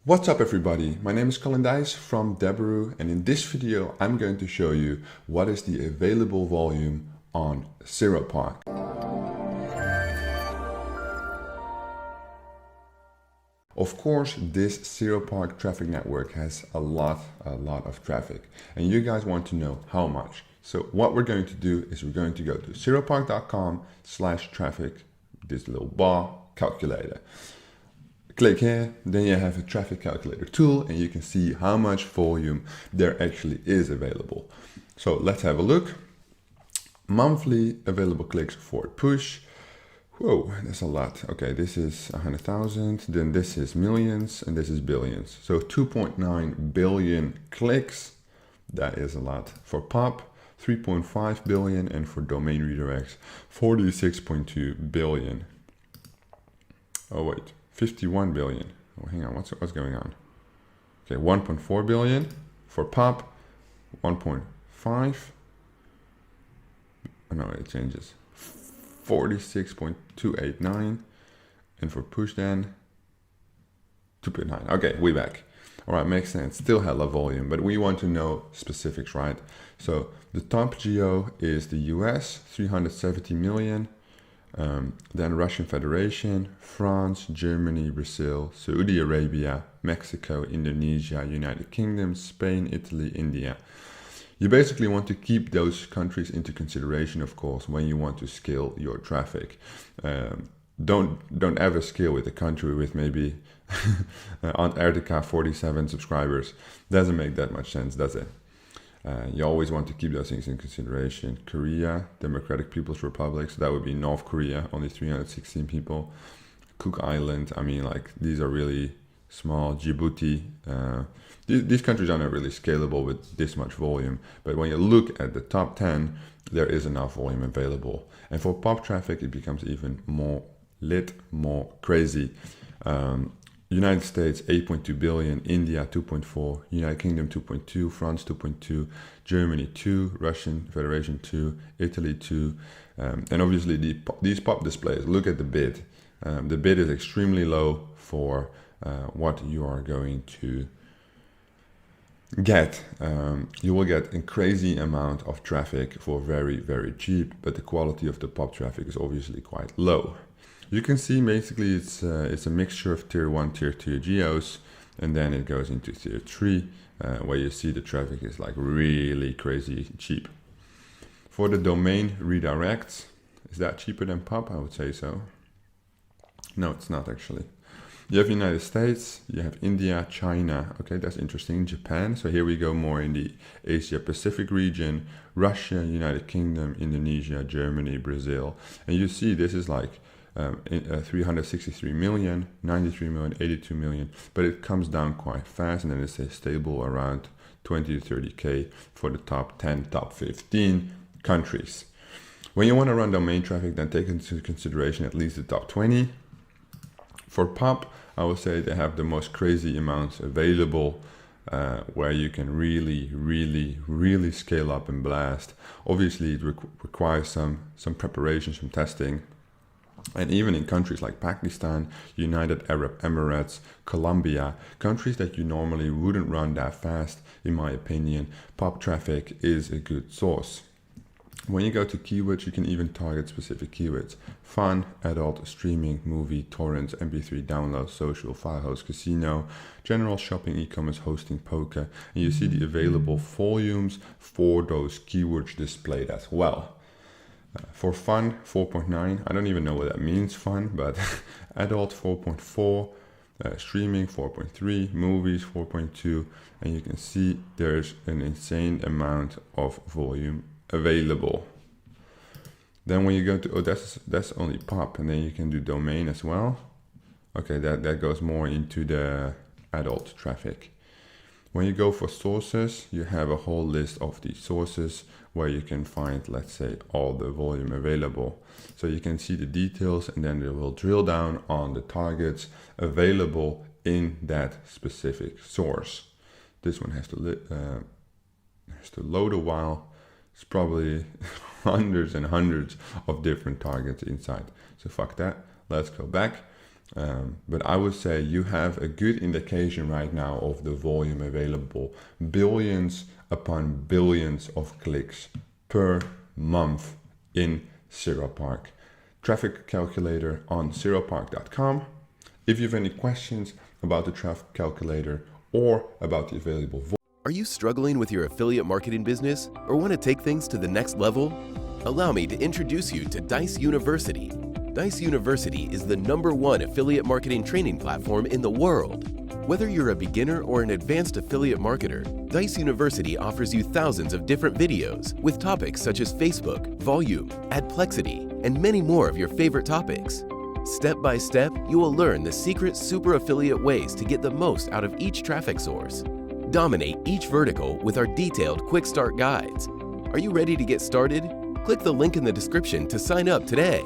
What's up everybody, my name is Dijs from Deborah, and in this video I'm going to show you what is the available volume on Zeropark. Of course, this Zeropark traffic network has a lot of traffic, and you guys want to know how much. So what we're going to do is we're going to go to zeropark.com/traffic, this little bar calculator. Click here, then you have a traffic calculator tool and you can see how much volume there actually is available. So let's have a look. Monthly available clicks for push. Whoa, that's a lot. Okay, this is 100,000, then this is millions, and this is billions. So 2.9 billion clicks, that is a lot. For pop, 3.5 billion, and for domain redirects, 46.2 billion. Oh wait, 51 billion. Oh, hang on, what's going on? Okay, 1.4 billion for pop, 1.5. Oh no, it changes. 46.289, and for push then 2.9. Okay, we back. All right, makes sense. Still hella volume, but we want to know specifics, right? So the top geo is the US, 370 million. Then Russian Federation, France, Germany, Brazil, Saudi Arabia, Mexico, Indonesia, United Kingdom, Spain, Italy, India. You basically want to keep those countries into consideration, of course, when you want to scale your traffic. Don't ever scale with a country with maybe Antarctica 47 subscribers. Doesn't make that much sense, does it? You always want to keep those things in consideration. Korea, Democratic People's Republic, so that would be North Korea, only 316 people. Cook Island, I mean, like, these are really small. Djibouti, these countries are not really scalable with this much volume, but when you look at the top 10, there is enough volume available. And for pop traffic, it becomes even more lit, more crazy. United States 8.2 billion, India 2.4, United Kingdom 2.2, France 2.2, Germany 2, Russian Federation 2, Italy 2, and obviously these pop displays, look at the bid. The bid is extremely low for what you are going to get. You will get a crazy amount of traffic for very cheap, but the quality of the pop traffic is obviously quite low. You can see basically it's a mixture of tier 1, tier 2 geos, and then it goes into tier 3, where you see the traffic is like really crazy cheap. For the domain redirects, is that cheaper than pop? I would say so. No, it's not actually. You have United States, you have India, China, okay, that's interesting, Japan, so here we go more in the Asia Pacific region, Russia, United Kingdom, Indonesia, Germany, Brazil, and you see this is like 363 million, 93 million, 82 million, but it comes down quite fast, and then it stays stable around 20 to 30K for the top 10, top 15 countries. When you want to run domain traffic, then take into consideration at least the top 20. For pop, I would say they have the most crazy amounts available, where you can really scale up and blast. Obviously, it requires some preparation, some testing. And even in countries like Pakistan, United Arab Emirates, Colombia, countries that you normally wouldn't run that fast, in my opinion, pop traffic is a good source. When you go to keywords, you can even target specific keywords. Fun, adult, streaming, movie, torrents, MP3 download, social, file host, casino, general shopping, e-commerce, hosting, poker. And you see the available volumes for those keywords displayed as well. For fun, 4.9, I don't even know what that means, fun, but adult 4.4, streaming 4.3, movies 4.2, and you can see there's an insane amount of volume available. Then when you go to, that's only pop, and then you can do domain as well. Okay, that goes more into the adult traffic. When you go for sources, you have a whole list of these sources where you can find, let's say, all the volume available. So you can see the details, and then it will drill down on the targets available in that specific source. This one has to load a while. It's probably hundreds and hundreds of different targets inside. So fuck that. Let's go back. But I would say you have a good indication right now of the volume available. Billions upon billions of clicks per month in Zeropark. Traffic calculator on zeropark.com. If you have any questions about the traffic calculator or about the available volume. Are you struggling with your affiliate marketing business or want to take things to the next level? Allow me to introduce you to Dijs University. Dijs University is the #1 affiliate marketing training platform in the world. Whether you're a beginner or an advanced affiliate marketer, Dijs University offers you thousands of different videos with topics such as Facebook, volume, adplexity, and many more of your favorite topics. Step by step, you will learn the secret super affiliate ways to get the most out of each traffic source. Dominate each vertical with our detailed quick start guides. Are you ready to get started? Click the link in the description to sign up today.